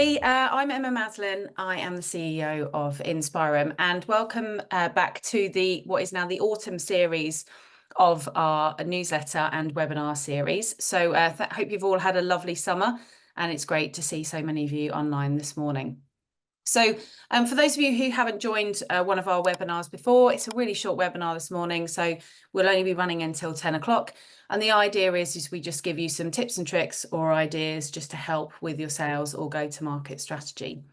everybody. I'm Emma Maslen. I am the CEO of inspir'em, and welcome back to what is now the autumn series of our newsletter and webinar series. So hope you've all had a lovely summer, and it's great to see so many of you online this morning. So for those of you who haven't joined one of our webinars before, it's a really short webinar this morning, so we'll only be running until 10 o'clock. And the idea is we just give you some tips and tricks or ideas just to help with your sales or go-to-market strategy.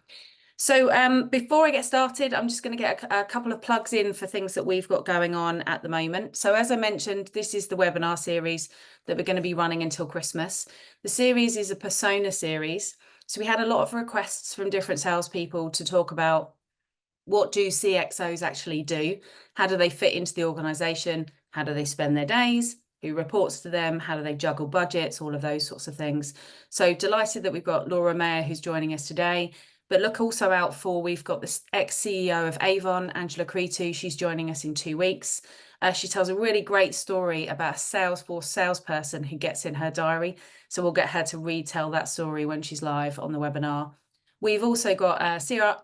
So before I get started, I'm just going to get a couple of plugs in for things that we've got going on at the moment. So as I mentioned, this is the webinar series that we're going to be running until Christmas. The series is a persona series. So we had a lot of requests from different salespeople to talk about what do CXOs actually do? How do they fit into the organization? How do they spend their days? Who reports to them? How do they juggle budgets? All of those sorts of things. So delighted that we've got Laura Meyer who's joining us today. But look also out for, we've got this ex-CEO of Avon, Angela Cretu. She's joining us in 2 weeks. She tells a really great story about a Salesforce salesperson who gets in her diary. So we'll get her to retell that story when she's live on the webinar. We've also got a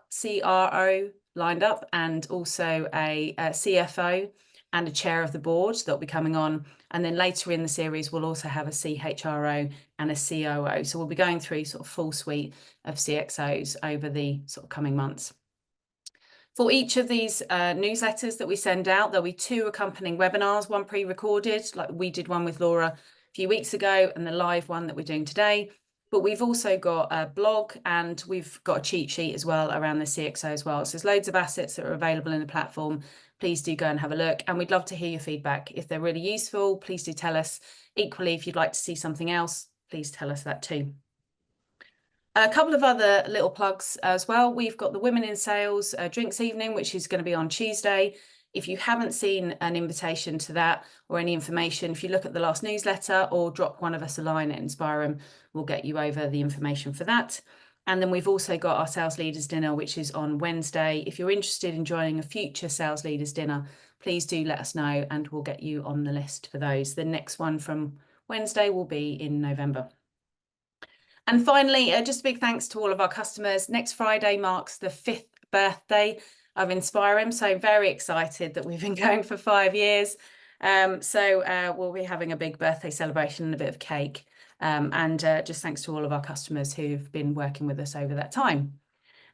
CRO lined up, and also a CFO and a chair of the board that'll be coming on. And then later in the series, we'll also have a CHRO and a COO. So we'll be going through sort of full suite of CXOs over the sort of coming months. For each of these newsletters that we send out, there'll be 2 accompanying webinars, one pre-recorded, like we did one with Laura a few weeks ago, and the live one that we're doing today. But we've also got a blog, and we've got a cheat sheet as well around the CXO as well. So there's loads of assets that are available in the platform. Please do go and have a look. And we'd love to hear your feedback. If they're really useful, please do tell us. Equally, if you'd like to see something else, please tell us that too. A couple of other little plugs as well. We've got the Women in Sales drinks evening, which is going to be on Tuesday. If you haven't seen an invitation to that or any information, if you look at the last newsletter or drop one of us a line at inspir'em, we'll get you over the information for that. And then we've also got our Sales Leaders Dinner, which is on Wednesday. If you're interested in joining a future Sales Leaders Dinner, please do let us know and we'll get you on the list for those. The next one from Wednesday will be in November. And finally, just a big thanks to all of our customers. Next Friday marks the 5th birthday of inspir'em, so very excited that we've been going for 5 years. We'll be having a big birthday celebration and a bit of cake. Just thanks to all of our customers who've been working with us over that time.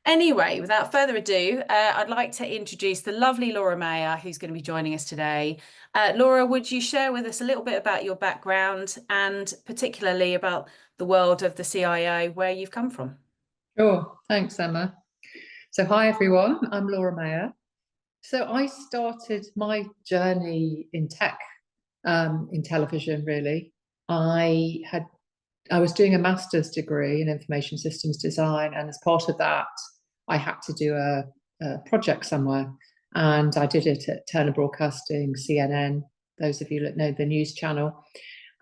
Anyway, without further ado, I'd like to introduce the lovely Laura Meyer, who's going to be joining us today. Laura, would you share with us a little bit about your background and particularly about the world of the CIO, where you've come from? Sure, thanks, Emma. So hi, everyone, I'm Laura Meyer. So I started my journey in tech, in television, really. I was doing a master's degree in information systems design, and as part of that, I had to do a project somewhere, and I did it at Turner Broadcasting, CNN, those of you that know the news channel.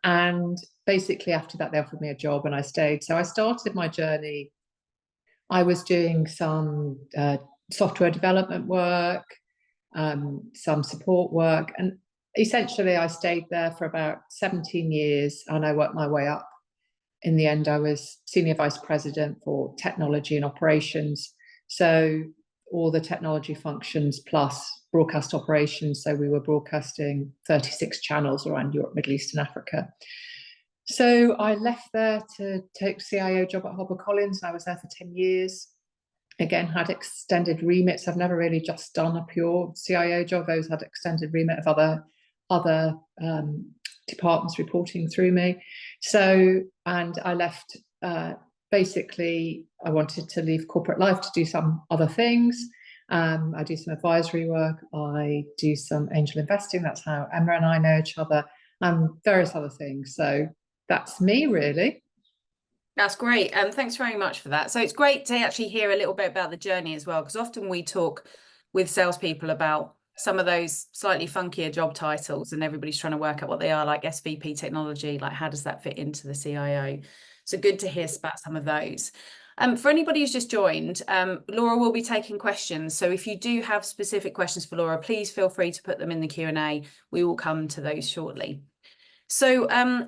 And basically after that, they offered me a job and I stayed. So I started my journey. I was doing some software development work, some support work, and essentially I stayed there for about 17 years and I worked my way up. In the end, I was Senior Vice President for Technology and Operations. So all the technology functions plus broadcast operations. So we were broadcasting 36 channels around Europe, Middle East and Africa. So I left there to take a CIO job at HarperCollins. I was there for 10 years. Again, had extended remits. I've never really just done a pure CIO job. Those had extended remit of other departments reporting through me. So, and I left, basically, I wanted to leave corporate life to do some other things. I do some advisory work. I do some angel investing. That's how Emma and I know each other, and various other things. So that's me, really. That's great. Thanks very much for that. So it's great to actually hear a little bit about the journey as well, because often we talk with salespeople about some of those slightly funkier job titles and everybody's trying to work out what they are, like SVP technology, like how does that fit into the CIO? So good to hear about some of those. For anybody who's just joined, Laura will be taking questions. So if you do have specific questions for Laura, please feel free to put them in the Q&A. We will come to those shortly. So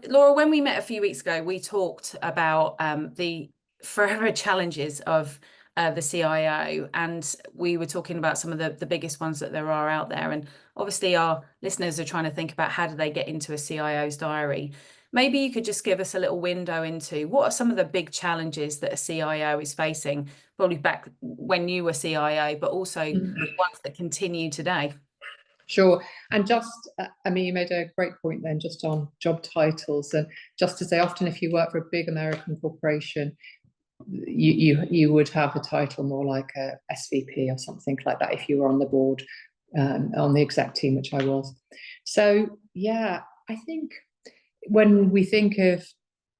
Laura, when we met a few weeks ago, we talked about the forever challenges of the CIO, and we were talking about some of the biggest ones that there are out there. And obviously our listeners are trying to think about how do they get into a CIO's diary. Maybe you could just give us a little window into what are some of the big challenges that a CIO is facing, probably back when you were CIO, but also ones that continue today. Sure. And just, I mean, you made a great point then just on job titles. And just to say, often if you work for a big American corporation, you would have a title more like a SVP or something like that if you were on the board, on the exec team, which I was. So, yeah, I think when we think of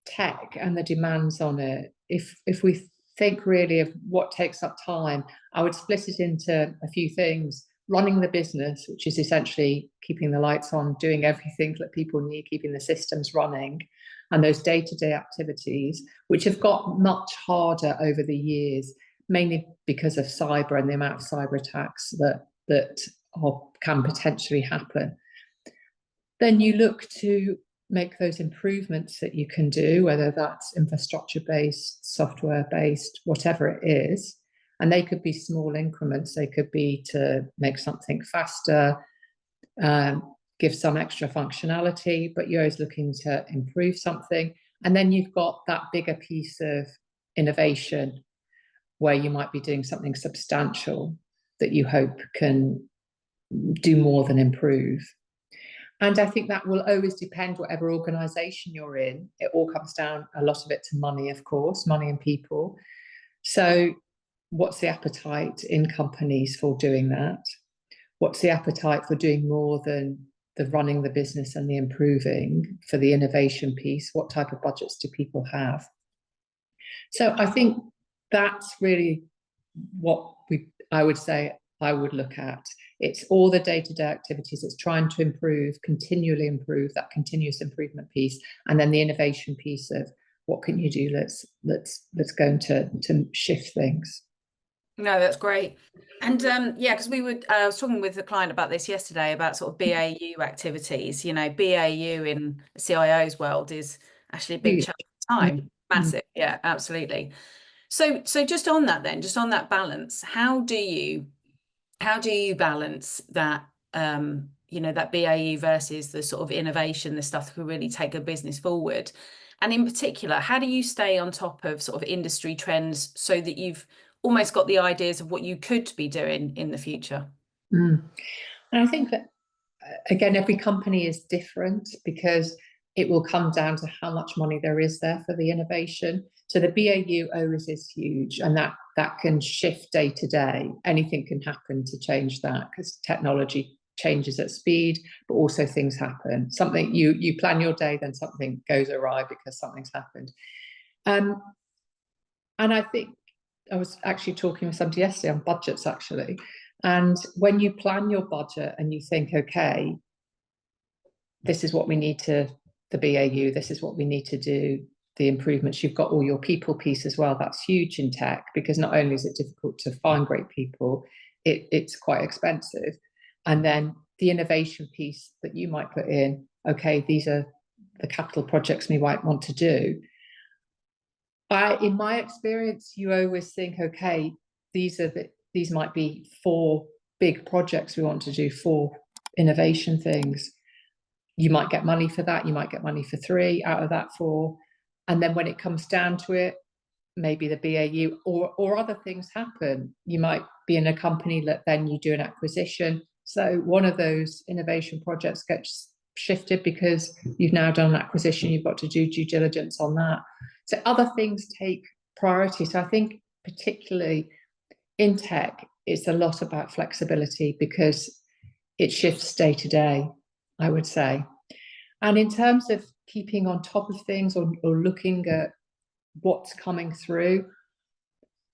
tech and the demands on it, if we think really of what takes up time, I would split it into a few things. Running the business, which is essentially keeping the lights on, doing everything that people need, keeping the systems running, and those day-to-day activities, which have got much harder over the years, mainly because of cyber and the amount of cyber attacks that can potentially happen. Then you look to make those improvements that you can do, whether that's infrastructure-based, software-based, whatever it is. And they could be small increments. They could be to make something faster, give some extra functionality, but you're always looking to improve something. And then you've got that bigger piece of innovation where you might be doing something substantial that you hope can do more than improve. And I think that will always depend whatever organization you're in. It all comes down, a lot of it, to money, of course, money and people. So what's the appetite in companies for doing that? What's the appetite for doing more than the running the business and the improving, for the innovation piece? What type of budgets do people have? So I think that's really what I would say I would look at. It's all the day-to-day activities. It's trying to improve, continually improve, that continuous improvement piece, and then the innovation piece of what can you do? Let's go to shift things. No, that's great. And yeah, because I was talking with a client about this yesterday, about sort of BAU activities. You know, BAU in the CIO's world is actually a big chunk of time. Massive. Yeah, absolutely. So just on that then, just on that balance, how do you balance that, you know, that BAU versus the sort of innovation, the stuff that could really take a business forward? And in particular, how do you stay on top of sort of industry trends so that you've almost got the ideas of what you could be doing in the future? And I think that, again, every company is different because it will come down to how much money there is there for the innovation. So the BAU always is huge, and that can shift day to day. Anything can happen to change that because technology changes at speed, but also things happen. Something you plan your day, then something goes awry because something's happened. And I think I was actually talking with somebody yesterday on budgets, actually. And when you plan your budget and you think, okay, this is what we need to, the BAU, this is what we need to do, the improvements, you've got all your people piece as well. That's huge in tech because not only is it difficult to find great people, it's quite expensive. And then the innovation piece that you might put in, okay, these are the capital projects we might want to do. In my experience, you always think, okay, these might be 4 big projects we want to do, 4 innovation things. You might get money for that. You might get money for 3 out of that 4. And then when it comes down to it, maybe the BAU or other things happen. You might be in a company that then you do an acquisition. So one of those innovation projects gets shifted because you've now done an acquisition. You've got to do due diligence on that. So other things take priority. So I think particularly in tech, it's a lot about flexibility because it shifts day to day, I would say. And in terms of keeping on top of things or looking at what's coming through,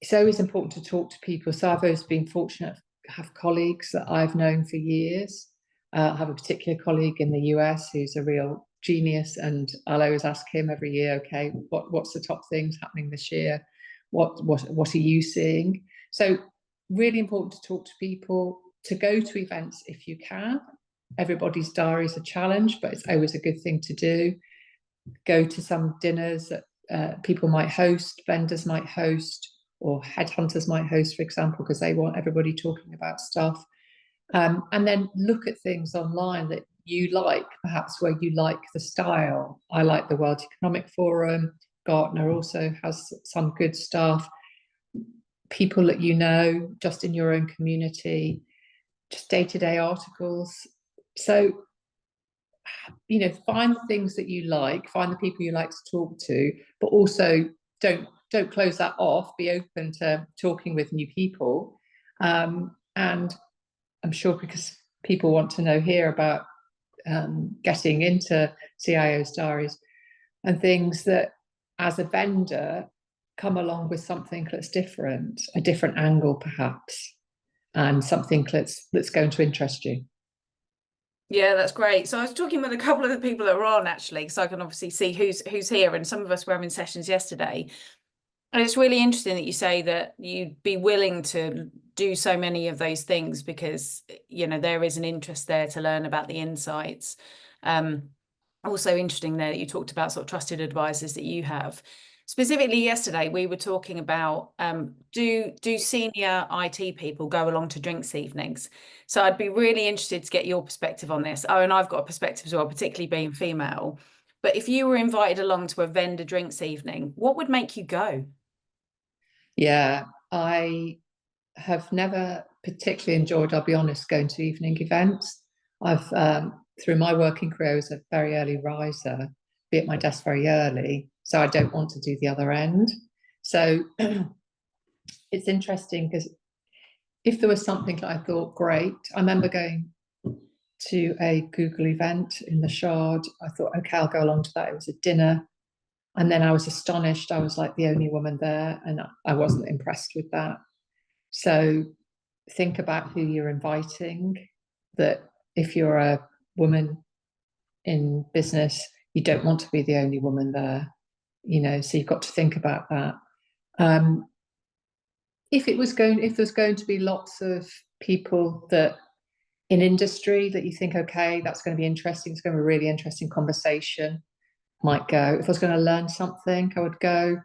it's always important to talk to people. So I've always been fortunate to have colleagues that I've known for years. I have a particular colleague in the US who's a real genius, and I'll always ask him every year, okay, what's the top things happening this year? What are you seeing? So really important to talk to people, to go to events if you can. Everybody's diary is a challenge, but it's always a good thing to do. Go to some dinners people might host, vendors might host, or headhunters might host, for example, because they want everybody talking about stuff. And then look at things online that you like, perhaps where you like the style. I like the World Economic Forum. Gartner also has some good stuff. People that you know, just in your own community, just day-to-day articles. So, find the things that you like, find the people you like to talk to, but also don't close that off. Be open to talking with new people. And I'm sure because people want to know here about getting into CIOs' diaries and things that, as a vendor, come along with something that's different, a different angle perhaps, and something that's going to interest you. Yeah, that's great. So I was talking with a couple of the people that were on, actually, so I can obviously see who's here, and some of us were having sessions yesterday. And it's really interesting that you say that you'd be willing to do so many of those things because, there is an interest there to learn about the insights. Also interesting there that you talked about sort of trusted advisors that you have. Specifically yesterday, we were talking about do senior IT people go along to drinks evenings? So I'd be really interested to get your perspective on this. Oh, and I've got a perspective as well, particularly being female. But if you were invited along to a vendor drinks evening, what would make you go? Yeah, I have never particularly enjoyed, I'll be honest, going to evening events. I've, through my working career, I was a very early riser, be at my desk very early, so I don't want to do the other end. So it's interesting because if there was something that I thought great, I remember going to a Google event in the Shard. I thought, okay, I'll go along to that. It was a dinner. And then I was astonished. I was like the only woman there, and I wasn't impressed with that. So think about who you're inviting, that if you're a woman in business, you don't want to be the only woman there, so you've got to think about that. If there's going to be lots of people that in industry that you think, okay, that's going to be interesting, it's going to be a really interesting conversation, might go. If I was going to learn something, I would go,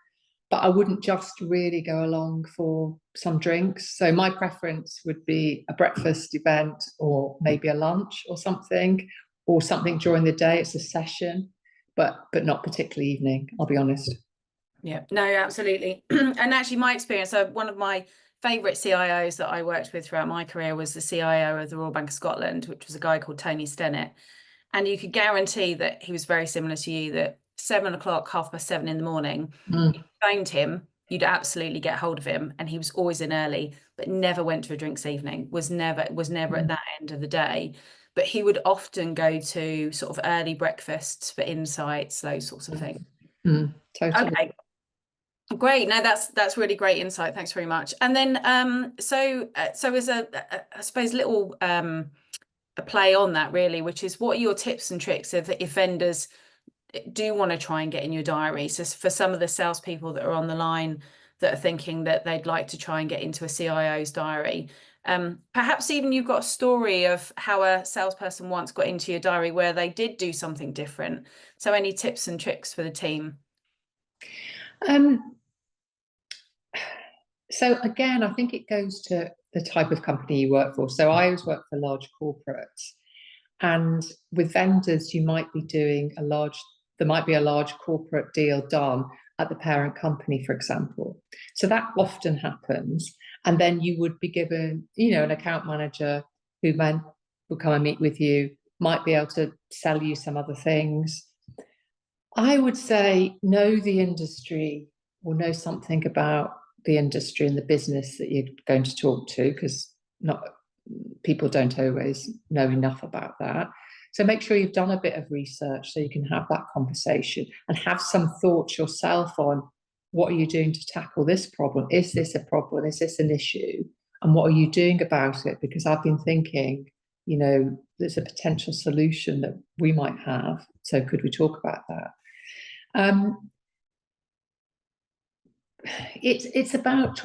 but I wouldn't just really go along for some drinks. So my preference would be a breakfast event or maybe a lunch or something during the day. It's a session, but not particularly evening, I'll be honest. Yeah, no, absolutely. And actually my experience, so one of my favourite CIOs that I worked with throughout my career was the CIO of the Royal Bank of Scotland, which was a guy called Tony Stennett. And you could guarantee that he was very similar to you, that 7 o'clock, 7:30 in the morning, if you phoned him, you'd absolutely get hold of him. And he was always in early, but never went to a drinks evening, was never at that end of the day. But he would often go to sort of early breakfasts for insights, those sorts of things. Totally. Okay. Great. No, that's really great insight. Thanks very much. And then so as a I suppose little a play on that really, which is what are your tips and tricks if vendors do want to try and get in your diary? So for some of the salespeople that are on the line that are thinking that they'd like to try and get into a CIO's diary, perhaps even you've got a story of how a salesperson once got into your diary where they did do something different. So any tips and tricks for the team? So again, I think it goes to the type of company you work for. So I always work for large corporates, and with vendors, you might be doing there might be a large corporate deal done at the parent company, for example. So that often happens. And then you would be given, an account manager who will come and meet with you, might be able to sell you some other things. I would say know the industry or know something about the industry and the business that you're going to talk to, because people don't always know enough about that. So make sure you've done a bit of research so you can have that conversation and have some thoughts yourself on what are you doing to tackle this problem? Is this a problem? Is this an issue? And what are you doing about it? Because I've been thinking, there's a potential solution that we might have. So could we talk about that? It's about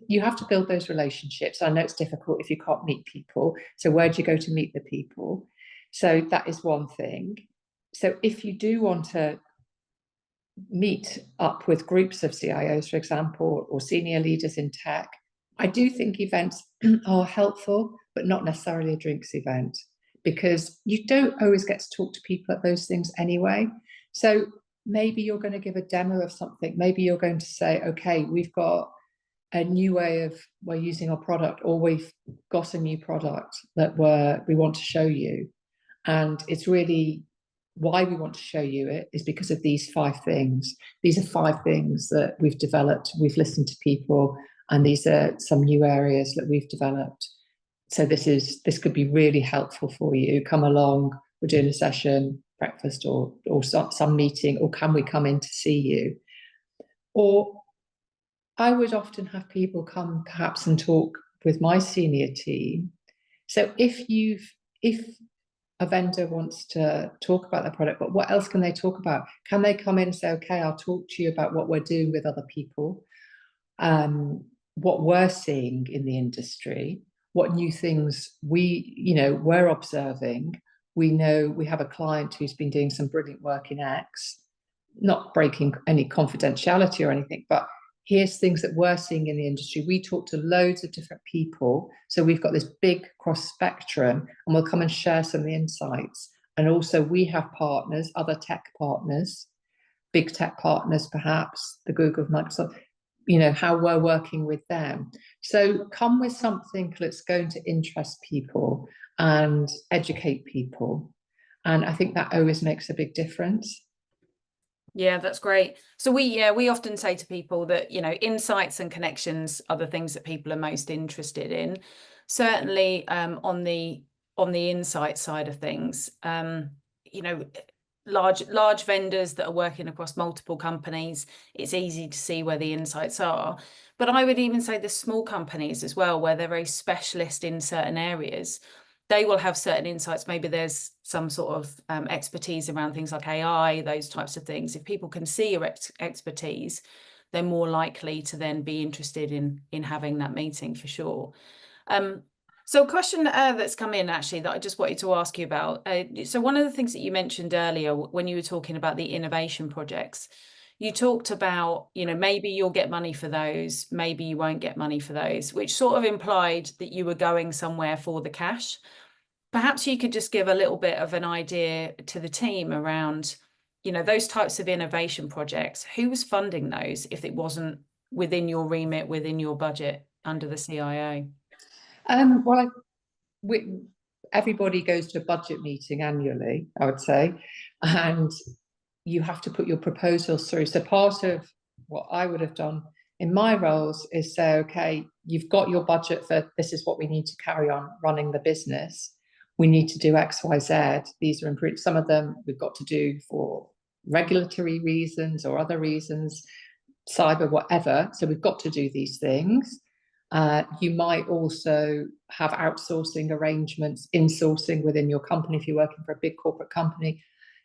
you have to build those relationships. I know it's difficult if you can't meet people. So where do you go to meet the people? So that is one thing. So if you do want to meet up with groups of CIOs, for example, or senior leaders in tech. I do think events are helpful, but not necessarily a drinks event, because you don't always get to talk to people at those things anyway. So maybe you're going to give a demo of something. Maybe you're going to say, okay, we've got a new way of we're using our product, or we've got a new product that we want to show you. And it's really why we want to show you it is because of these 5 things. These are 5 things that we've developed. We've listened to people, and these are some new areas that we've developed. So this could be really helpful for you. Come along. We're doing a session, breakfast, or some meeting, or can we come in to see you? Or I would often have people come perhaps and talk with my senior team. So if a vendor wants to talk about their product, but what else can they talk about? Can they come in and say, okay, I'll talk to you about what we're doing with other people, what we're seeing in the industry, what new things we're observing. We know we have a client who's been doing some brilliant work in X, not breaking any confidentiality or anything, but here's things that we're seeing in the industry. We talk to loads of different people. So we've got this big cross spectrum, and we'll come and share some of the insights. And also we have partners, other tech partners, big tech partners, perhaps the Google, Microsoft, how we're working with them. So come with something that's going to interest people and educate people. And I think that always makes a big difference. Yeah, that's great. So we often say to people that, insights and connections are the things that people are most interested in. Certainly on the insight side of things, large vendors that are working across multiple companies, it's easy to see where the insights are. But I would even say the small companies as well, where they're very specialist in certain areas, they will have certain insights. Maybe there's some sort of expertise around things like AI, those types of things. If people can see your expertise, they're more likely to then be interested in having that meeting for sure. So a question that's come in actually that I just wanted to ask you about. So one of the things that you mentioned earlier when you were talking about the innovation projects, you talked about, maybe you'll get money for those, maybe you won't get money for those, which sort of implied that you were going somewhere for the cash. Perhaps you could just give a little bit of an idea to the team around, those types of innovation projects. Who was funding those if it wasn't within your remit, within your budget under the CIO? Well, everybody goes to a budget meeting annually, I would say, and you have to put your proposals through. So part of what I would have done in my roles is say, okay, you've got your budget for this is what we need to carry on running the business. We need to do X, Y, Z. These are improved. Some of them we've got to do for regulatory reasons or other reasons, cyber, whatever. So we've got to do these things. You might also have outsourcing arrangements, insourcing within your company if you're working for a big corporate company.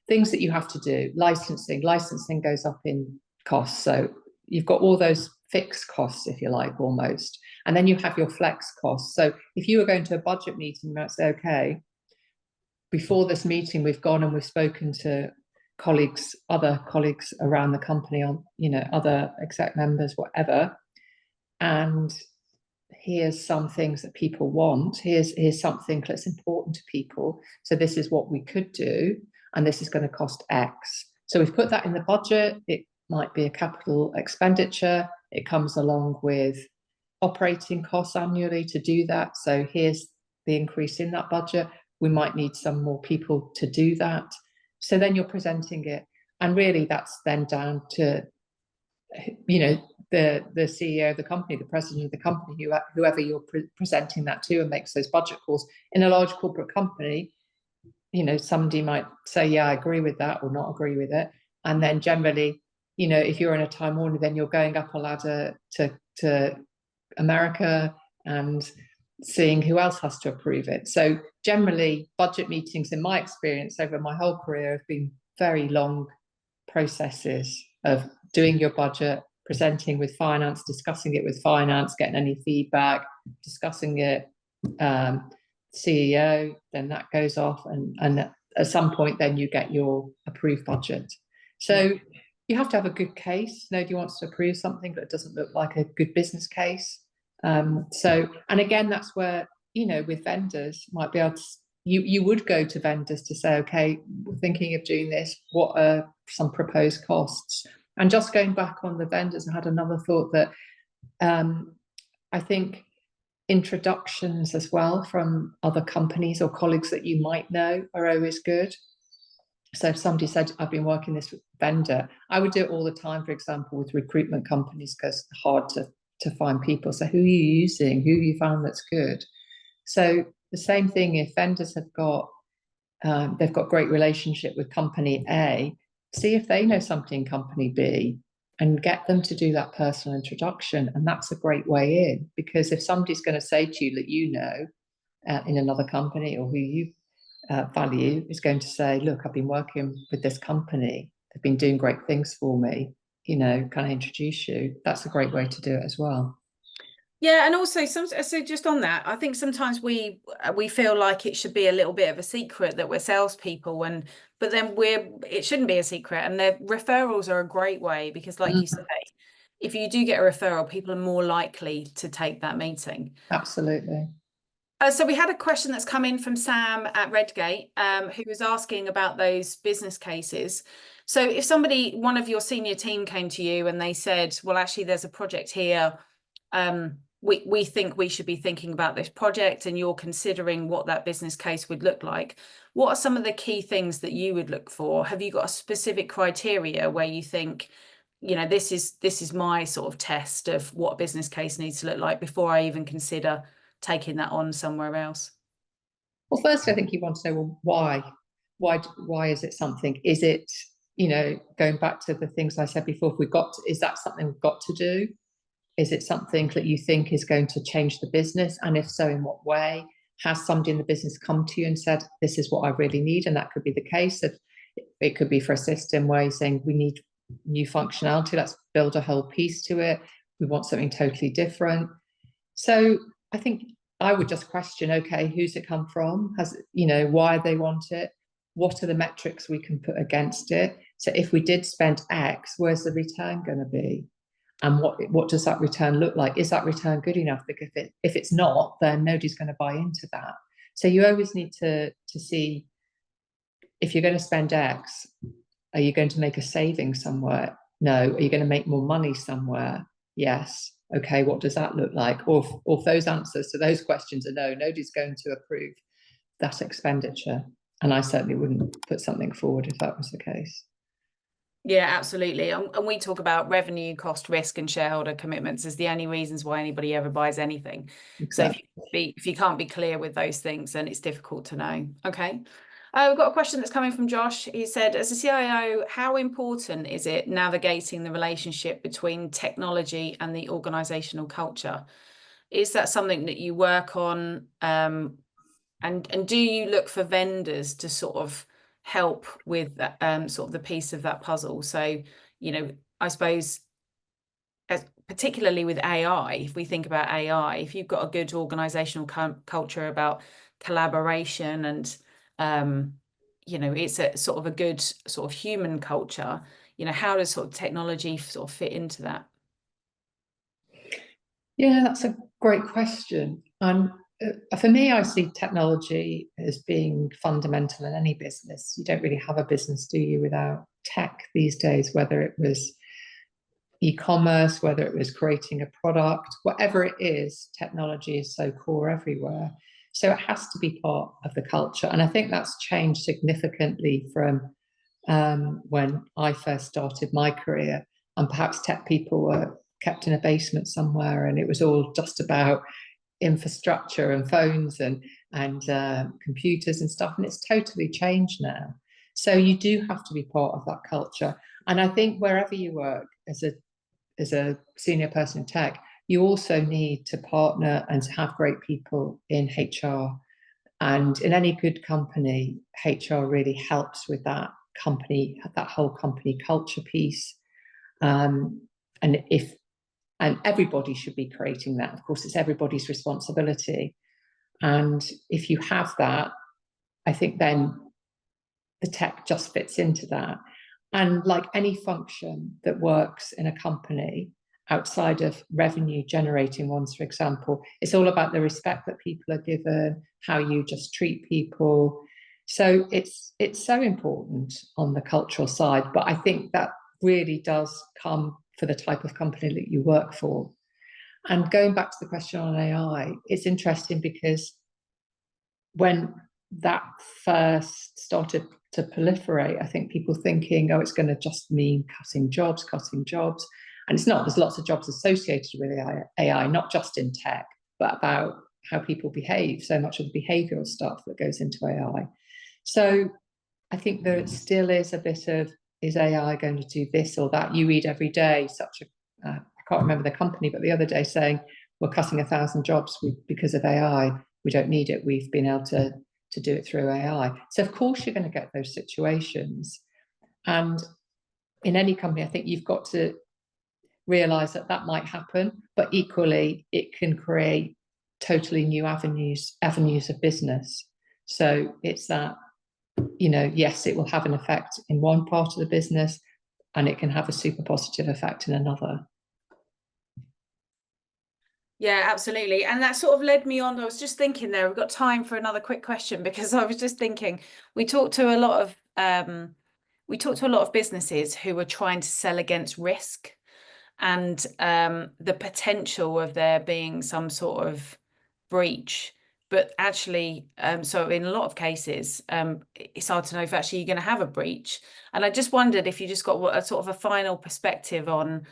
Things that you have to do. Licensing goes up in costs. So you've got all those fixed costs, if you like, almost. And then you have your flex costs. So if you were going to a budget meeting, you might say, okay, before this meeting, we've gone and we've spoken to other colleagues around the company, on, other exec members, whatever. And here's some things that people want. Here's something that's important to people. So this is what we could do. And this is going to cost X. So we've put that in the budget. It might be a capital expenditure. It comes along with operating costs annually to do that. So here's the increase in that budget. We might need some more people to do that. So then you're presenting it. And really that's then down to, the CEO of the company, the president of the company, whoever you're presenting that to, and makes those budget calls. In a large corporate company, somebody might say, yeah, I agree with that, or not agree with it. And then generally, if you're in a Time Warner, then you're going up a ladder to America and seeing who else has to approve it. So generally, budget meetings, in my experience over my whole career, have been very long processes of doing your budget, presenting with finance, discussing it with finance, getting any feedback, discussing it, CEO, then that goes off, and at some point then you get your approved budget. So you have to have a good case. Nobody wants to approve something that doesn't look like a good business case. So, and again, that's where, you know, with vendors might be able to, you would go to vendors to say, okay, we're thinking of doing this. What are some proposed costs? And just going back on the vendors, I had another thought that I think introductions as well from other companies or colleagues that you might know are always good. So if somebody said, I've been working this vendor, I would do it all the time, for example, with recruitment companies, because it's hard to find people. So who are you using? Who have you found that's good? So the same thing, if vendors have got, they've got great relationship with company A, see if they know something company B and get them to do that personal introduction. And that's a great way in, because if somebody's going to say to you that, you know, in another company, or who you value is going to say, look, I've been working with this company, they've been doing great things for me, you know, can I introduce you? That's a great way to do it as well. Yeah, and also so just on that, I think sometimes we feel like it should be a little bit of a secret that we're salespeople, but then it shouldn't be a secret. And the referrals are a great way, because like you say, if you do get a referral, people are more likely to take that meeting. Absolutely. So we had a question that's come in from Sam at Redgate, who was asking about those business cases. So if one of your senior team came to you and they said, well, actually, there's a project here, we think we should be thinking about this project, and you're considering what that business case would look like, what are some of the key things that you would look for? Have you got a specific criteria where you think, you know, this is my sort of test of what a business case needs to look like before I even consider taking that on somewhere else? Well, first, I think you want to know, well, why is it something? Is it, you know, going back to the things I said before, is that something we've got to do? Is it something that you think is going to change the business? And if so, in what way? Has somebody in the business come to you and said, this is what I really need? And that could be the case. It could be for a system where you're saying, we need new functionality, let's build a whole piece to it. We want something totally different. So I think I would just question, okay, who's it come from? You know, why they want it? What are the metrics we can put against it? So if we did spend X, where's the return going to be? And what does that return look like? Is that return good enough? Because if it's not, then nobody's going to buy into that. So you always need to see, if you're going to spend X, are you going to make a saving somewhere? No. Are you going to make more money somewhere? Yes. Okay, what does that look like? Or if those answers to those questions are no, nobody's going to approve that expenditure. And I certainly wouldn't put something forward if that was the case. Yeah, absolutely. And we talk about revenue, cost, risk, and shareholder commitments as the only reasons why anybody ever buys anything. Exactly. So if you can't be clear with those things, then it's difficult to know. Okay. We've got a question that's coming from Josh. He said, as a CIO, how important is it navigating the relationship between technology and the organizational culture? Is that something that you work on? And do you look for vendors to sort of help with that, sort of the piece of that puzzle? So, you know, I suppose, particularly with AI, if we think about AI, if you've got a good organizational culture about collaboration and, you know, it's a sort of a good sort of human culture, you know, how does sort of technology sort of fit into that? Yeah, that's a great question. And for me, I see technology as being fundamental in any business. You don't really have a business, do you, without tech these days, whether it was e-commerce, whether it was creating a product, whatever it is, technology is so core everywhere. So it has to be part of the culture. And I think that's changed significantly from when I first started my career, and perhaps tech people were kept in a basement somewhere and it was all just about infrastructure and phones and computers and stuff. And it's totally changed now. So you do have to be part of that culture. And I think wherever you work as a senior person in tech, you also need to partner and to have great people in HR. And in any good company, HR really helps with that whole company culture piece. And everybody should be creating that. Of course, it's everybody's responsibility. And if you have that, I think then the tech just fits into that. And like any function that works in a company outside of revenue generating ones, for example, it's all about the respect that people are given, how you just treat people. So it's so important on the cultural side, but I think that really does come for the type of company that you work for. And going back to the question on AI, it's interesting because when that first started to proliferate, I think people thinking, oh, it's going to just mean cutting jobs. And it's not. There's lots of jobs associated with AI, not just in tech, but about how people behave, so much of the behavioral stuff that goes into AI. So I think there still is a bit of, is AI going to do this or that? You read every day I can't remember the company, but the other day saying, we're cutting 1,000 jobs because of AI. We don't need it. We've been able to do it through AI. So of course you're going to get those situations. And in any company, I think you've got to realize that that might happen, but equally it can create totally new avenues of business. So it's that, yes, it will have an effect in one part of the business and it can have a super positive effect in another. Yeah, absolutely. And that sort of led me on. I was just thinking there, we've got time for another quick question, because I was just thinking, we talked to a lot of businesses who were trying to sell against risk and the potential of there being some sort of breach. But actually, so in a lot of cases, it's hard to know if actually you're going to have a breach. And I just wondered if you just got a sort of a final perspective on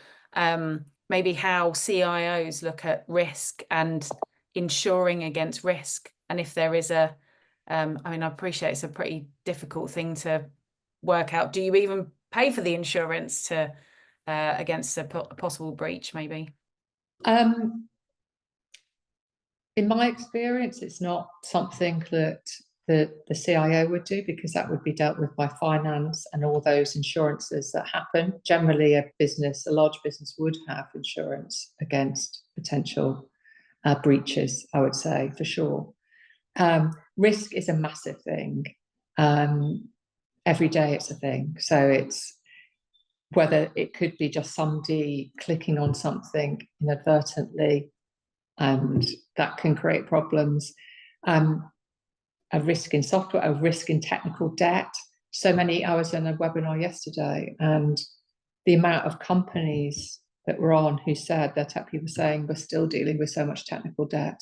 maybe how CIOs look at risk and insuring against risk. And if there is I mean, I appreciate it's a pretty difficult thing to work out. Do you even pay for the insurance to against a possible breach, maybe? In my experience, it's not something that the CIO would do, because that would be dealt with by finance and all those insurances that happen. Generally, a large business would have insurance against potential breaches, I would say, for sure. Risk is a massive thing. Every day it's a thing. So it's whether it could be just somebody clicking on something inadvertently, and that can create problems. A risk in software, a risk in technical debt. I was in a webinar yesterday, and the amount of companies that were on who said, their tech people saying, we're still dealing with so much technical debt.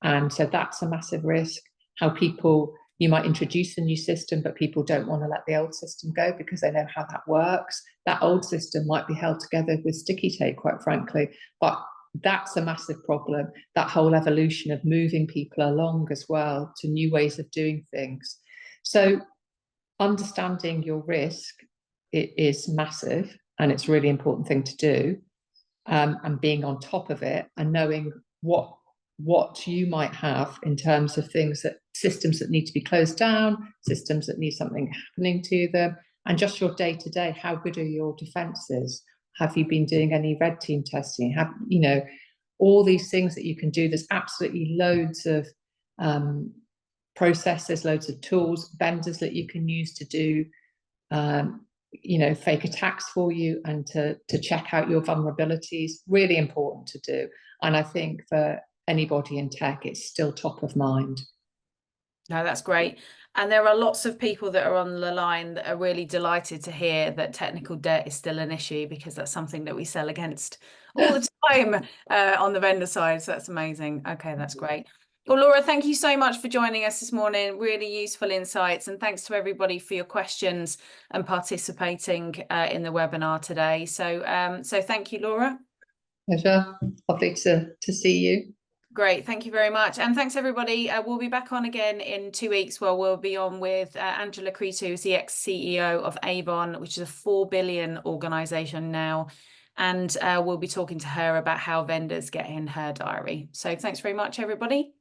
And so that's a massive risk. How you might introduce a new system, but people don't want to let the old system go because they know how that works. That old system might be held together with sticky tape, quite frankly, but that's a massive problem. That whole evolution of moving people along as well to new ways of doing things. So understanding your risk, it is massive, and it's a really important thing to do. And being on top of it and knowing what you might have in terms of systems that need to be closed down, systems that need something happening to them, and just your day-to-day, how good are your defenses? Have you been doing any red team testing? All these things that you can do. There's absolutely loads of processes, loads of tools, vendors that you can use to do, fake attacks for you and to check out your vulnerabilities. Really important to do. And I think for anybody in tech, it's still top of mind. No, that's great. And there are lots of people that are on the line that are really delighted to hear that technical debt is still an issue, because that's something that we sell against all the time on the vendor side. So that's amazing. Okay, that's great. Well, Laura, thank you so much for joining us this morning. Really useful insights. And thanks to everybody for your questions and participating in the webinar today. So thank you, Laura. Pleasure. Lovely to see you. Great, thank you very much. And thanks, everybody. We'll be back on again in 2 weeks, where we'll be on with Angela Cretu, who's the ex-CEO of Avon, which is a 4 billion organisation now. And we'll be talking to her about how vendors get in her diary. So thanks very much, everybody.